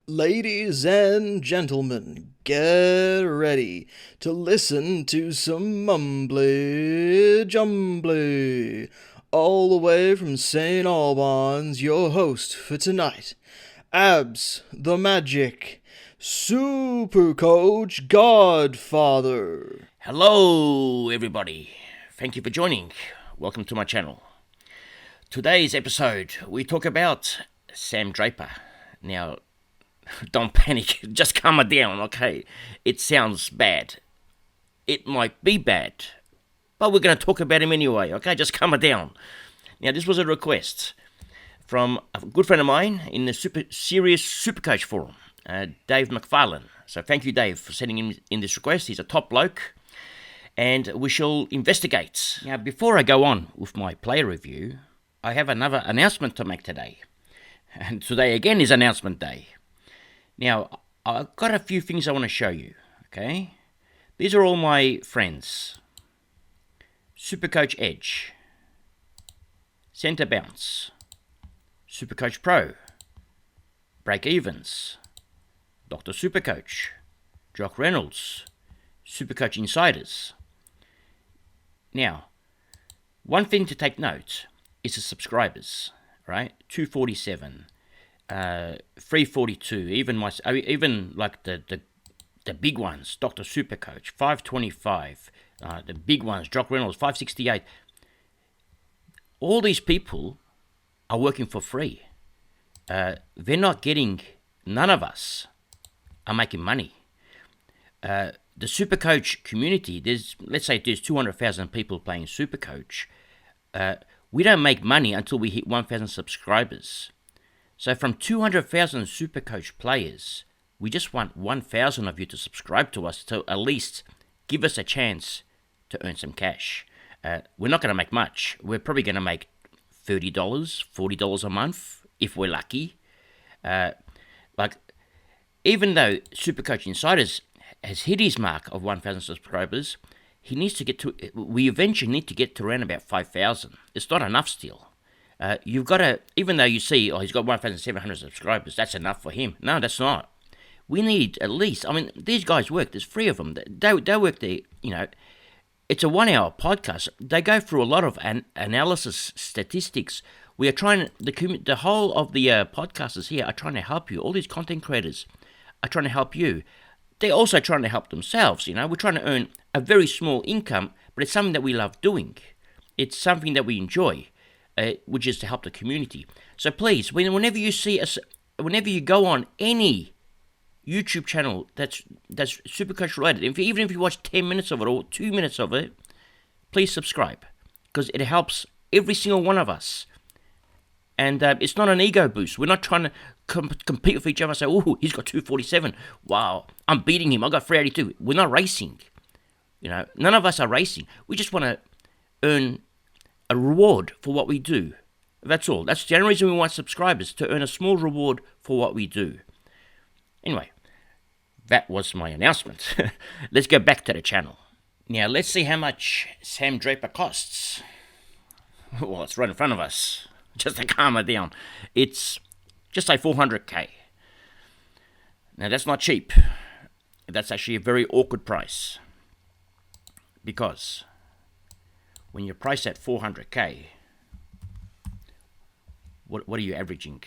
Ladies and gentlemen, get ready to listen to some mumbly jumbly. All the way from St. Albans, your host for tonight, Abs the Magic, Supercoach Godfather. Hello, everybody. Thank you for joining. Welcome to my channel. Today's episode, we talk about Sam Draper. Now, don't panic. Just calm it down, okay? It sounds bad. It might be bad. But we're going to talk about him anyway, okay? Just calm it down. Now, this was a request from a good friend of mine in the Serious Supercoach forum, Dave McFarlane. So thank you, Dave, for sending him in this request. He's a top bloke. And we shall investigate. Now, before I go on with my player review, I have another announcement to make today. And today again is announcement day. Now, I've got a few things I want to show you, okay? These are all my friends. Supercoach Edge, Centre Bounce, Supercoach Pro, Break Evens, Dr. Supercoach, Jock Reynolds, Supercoach Insiders. Now, one thing to take note is the subscribers, right? 247, 342, even like the big ones, Dr. Supercoach, 525, the big ones, Jock Reynolds, 568. All these people are working for free. They're not getting, none of us are making money. The Supercoach community, let's say there's 200,000 people playing Supercoach. We don't make money until we hit 1,000 subscribers. So from 200,000 Supercoach players, we just want 1,000 of you to subscribe to us to at least give us a chance to earn some cash. We're not going to make much. We're probably going to make $30, $40 a month if we're lucky. Even though Supercoach Insiders has hit his mark of 1,000 subscribers, we eventually need to get to around about 5,000. It's not enough still. You've got to, even though you see, he's got 1,700 subscribers, that's enough for him. No, that's not. We need at least, these guys work, there's 3 of them. They work there, it's a 1-hour podcast. They go through a lot of analysis, statistics. We are trying, the whole of the podcasters here are trying to help you. All these content creators are trying to help you. They're also trying to help themselves, We're trying to earn a very small income, but it's something that we love doing. It's something that we enjoy, which is to help the community. So please, whenever you see us, whenever you go on any YouTube channel that's Supercoach related, even if you watch 10 minutes of it or 2 minutes of it, please subscribe, because it helps every single one of us. And it's not an ego boost. We're not trying to compete with each other and say, oh, he's got 247. Wow, I'm beating him. I got 382. We're not racing. None of us are racing. We just want to earn a reward for what we do. That's all. That's the only reason we want subscribers, to earn a small reward for what we do. Anyway, that was my announcement. Let's go back to the channel. Now, let's see how much Sam Draper costs. Well, it's right in front of us. Just to calm it down. It's just say 400k. Now, that's not cheap. That's actually a very awkward price. Because when you're priced at 400k, what are you averaging?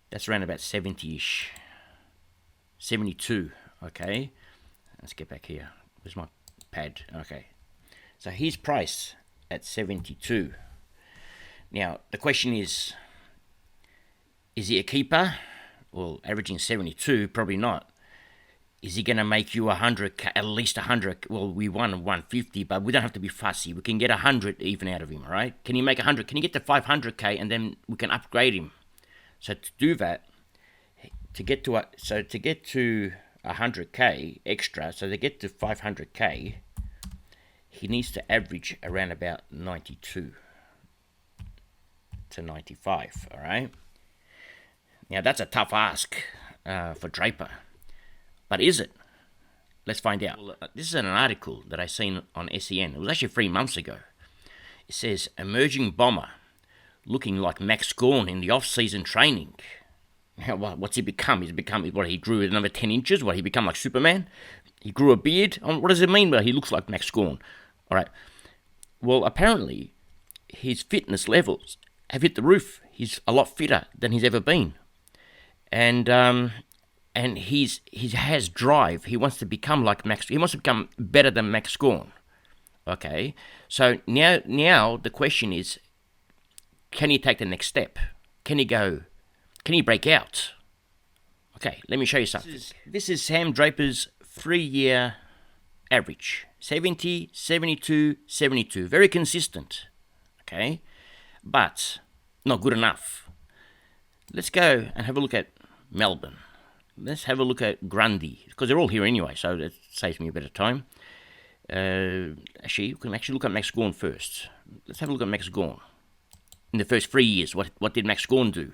That's around about 70-ish. 72, okay? Let's get back here. Where's my pad? Okay. So he's priced at 72. Now, the question is he a keeper? Well, averaging 72, probably not. Is he going to make you 100, at least 100? Well, we won 150, but we don't have to be fussy. We can get 100 even out of him, all right? Can he make 100? Can he get to 500k, and then we can upgrade him? So to do that, to get to 100k extra, so to get to 500k, he needs to average around about 92 to 95, all right? Now, that's a tough ask for Draper. But is it? Let's find out. This is an article that I seen on SEN. It was actually 3 months ago. It says, emerging bomber looking like Max Gorn in the off-season training. What's he become? He's become, what, he grew another 10 inches? What, he become like Superman? He grew a beard? What does it mean? Well, he looks like Max Gorn. All right. Well, apparently, his fitness levels have hit the roof. He's a lot fitter than he's ever been. And he has drive. He wants to become like Max. He wants to become better than Max Gorn. Okay, so now the question is, can he take the next step? Can he break out? Okay, let me show you something. This is Sam Draper's 3-year average. 70, 72, 72. Very consistent. Okay, but not good enough. Let's go and have a look at Melbourne. Let's have a look at Grundy, because they're all here anyway, so that saves me a bit of time. Actually, you can actually look at Max Gorn first. Let's have a look at Max Gorn. In the first 3 years, what did Max Gorn do?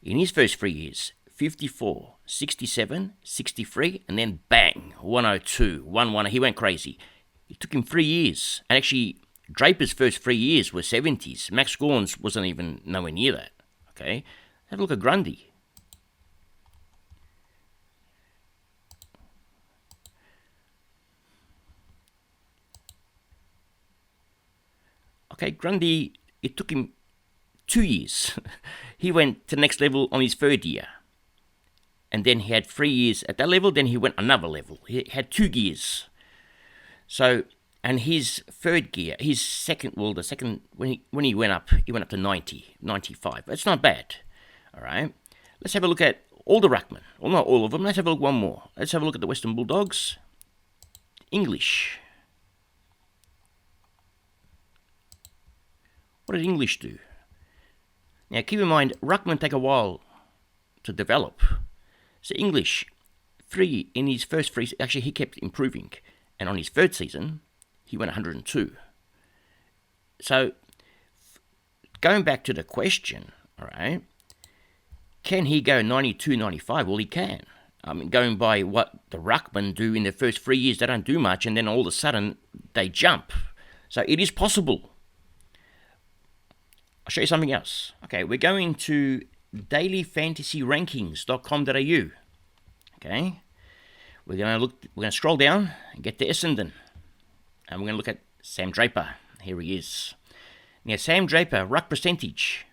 In his first 3 years, 54, 67, 63, and then bang, 102, 1-1. He went crazy. It took him 3 years. And actually, Draper's first 3 years were 70s. Max Gorn's wasn't even nowhere near that. Okay? Have a look at Grundy. Okay, Grundy, it took him 2 years. He went to the next level on his 3rd year. And then he had 3 years at that level, then he went another level. He had 2 gears. So, and his 3rd gear, his second, well, the second, when he went up to 90, 95. That's not bad. All right. Let's have a look at all the ruckmen. Well, not all of them. Let's have a look one more. Let's have a look at the Western Bulldogs. English. What did English do? Now, keep in mind, ruckmen take a while to develop. So English, in his first 3, actually he kept improving. And on his 3rd season, he went 102. So, going back to the question, all right, can he go 92, 95? Well, he can. I mean, going by what the ruckmen do in their first 3 years, they don't do much, and then all of a sudden, they jump. So it is possible. I'll show you something else. Okay, we're going to dailyfantasyrankings.com.au. Okay, we're going to scroll down and get to Essendon, and we're going to look at Sam Draper. Here he is. Now, Sam Draper, ruck percentage,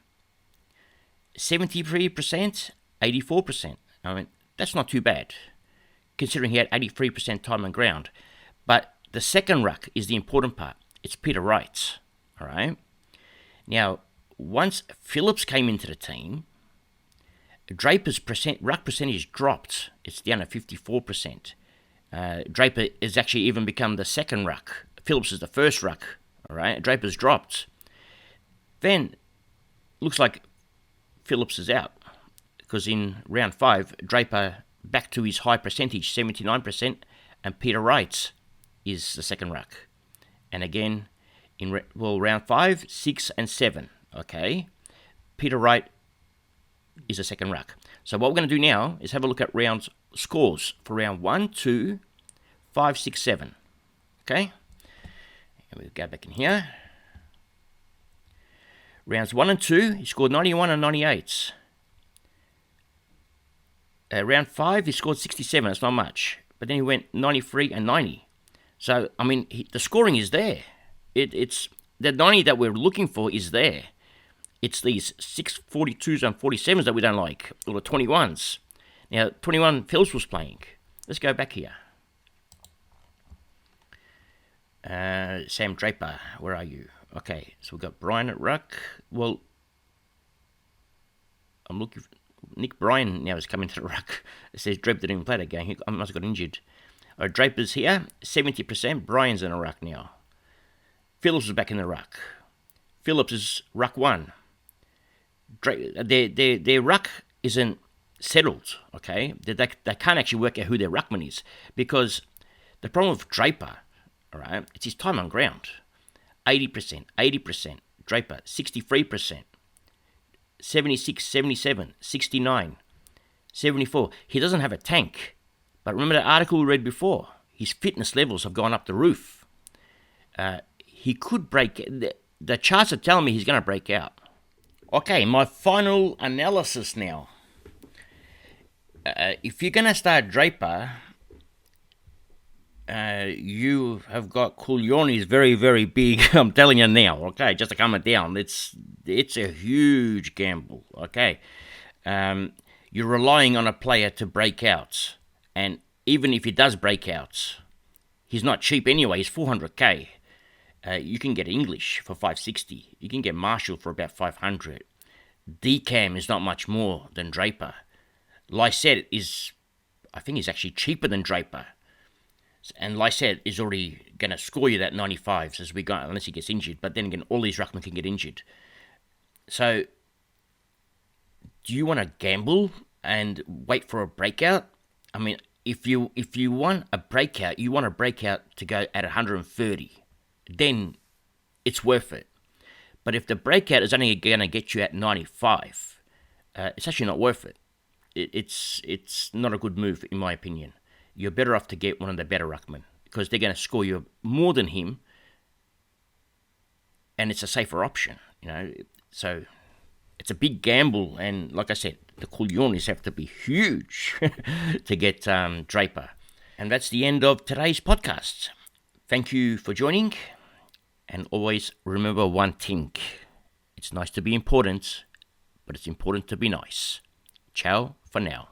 73%, 84%. I mean, that's not too bad, considering he had 83% time on ground. But the second ruck is the important part. It's Peter Wright. All right. Now, once Phillips came into the team, Draper's ruck percentage dropped. It's down to 54%. Draper has actually even become the second ruck. Phillips is the first ruck. All right. Draper's dropped. Then, looks like Phillips is out, because in round 5, Draper back to his high percentage, 79%, and Peter Wright is the second ruck. And again, in round 5, 6, and 7, okay, Peter Wright is the second ruck. So what we're going to do now is have a look at round scores for round 1, 2, 5, 6, 7, okay? And we'll go back in here. Rounds 1 and 2, he scored 91 and 98. Round 5, he scored 67. That's not much. But then he went 93 and 90. So, I mean, the scoring is there. It's the 90 that we're looking for is there. It's these 642s and 47s that we don't like, or the 21s. Now, 21 Phillips was playing. Let's go back here. Sam Draper, where are you? Okay, so we've got Brian at ruck. Well, I'm looking for Nick Bryan now is coming to the ruck. It says Draper didn't even play that game. He must have got injured. Draper's here, 70%. Brian's in a ruck now. Phillips is back in the ruck. Phillips is ruck 1. Their ruck isn't settled, okay? They can't actually work out who their ruckman is, because the problem with Draper, all right, it's his time on ground. 80%, 80%. Draper, 63%. 76, 77, 69, 74. He doesn't have a tank. But remember the article we read before? His fitness levels have gone up the roof. He could break. The charts are telling me he's going to break out. Okay, my final analysis now. If you're going to start Draper, you have got Coulioni's very, very big. I'm telling you now, okay, just to calm it down. It's a huge gamble, okay. You're relying on a player to break out, and even if he does break out, he's not cheap anyway. He's 400k. You can get English for 560. You can get Marshall for about 500. Decam is not much more than Draper. Lysette is, I think, is actually cheaper than Draper. And Lysette is already going to score you that 95s as we go, unless he gets injured. But then again, all these ruckmen can get injured. So, do you want to gamble and wait for a breakout? I mean, if you want a breakout, you want a breakout to go at 130. Then it's worth it. But if the breakout is only going to get you at 95, it's actually not worth it. It's not a good move, in my opinion. You're better off to get one of the better ruckmen because they're going to score you more than him, and it's a safer option, So it's a big gamble, and like I said, the Coulionis have to be huge to get Draper. And that's the end of today's podcast. Thank you for joining, and always remember one thing. It's nice to be important, but it's important to be nice. Ciao for now.